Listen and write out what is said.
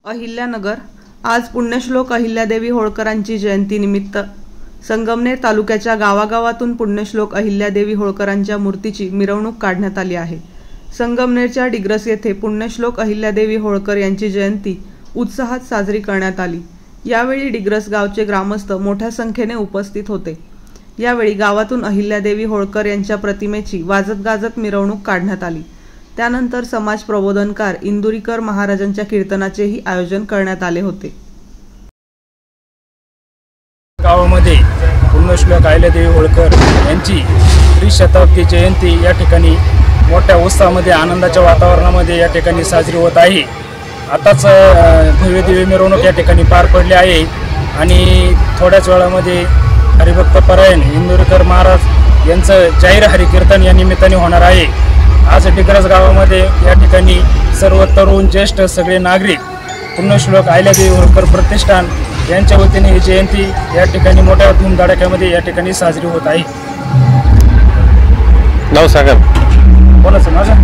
अहिल्यानगर आज पुण्यश्लोक अहिल्यादेवी होळकरांची जयंती निमित्त संगमनेर तालुक्याच्या गावागावातून पुण्यश्लोक अहिल्यादेवी होळकरांच्या मूर्तीची मिरवणूक काढण्यात आली आहे। संगमनेरच्या डिग्रस येथे पुण्यश्लोक अहिल्यादेवी होळकर यांची जयंती उत्साहात साजरी करण्यात आली। यावेळी डिग्रस गावचे ग्रामस्थ मोठ्या संख्येने उपस्थित होते। यावेळी गावातून अहिल्यादेवी होळकर यांच्या प्रतिमेची वाजत गाजत मिरवणूक काढण्यात आली। त्यानंतर समाज प्रबोधनकार इंदुरीकर महाराजांच्या कीर्तनाचेही आयोजन करण्यात आले होते। गावामध्ये पुण्यश्लोक अहिल्यादेवी होळकर यांची त्रिशताब्दी जयंती या ठिकाणी मोठ्या उत्साहामध्ये आनंदाच्या वातावरणामध्ये या ठिकाणी साजरी होत आहे। आताच भव्य दिव्य मिरवणूक या ठिकाणी पार पडली आहे आणि थोड्याच वेळामध्ये हरिभक्त परायण इंदुरीकर महाराज यांचं जाहीर हरिकीर्तन या निमित्ताने होणार आहे। आज डिग्रस गावामध्ये या ठिकाणी सर्व तरुण ज्येष्ठ सगळे नागरिक पुण्यश्लोक अहिल्यादेवी होळकर प्रतिष्ठान यांच्या वतीने ही जयंती या ठिकाणी मोठ्या धूमधडाक्यामध्ये या ठिकाणी साजरी होत आहे। नाव सांगा। कोणाचं माझं?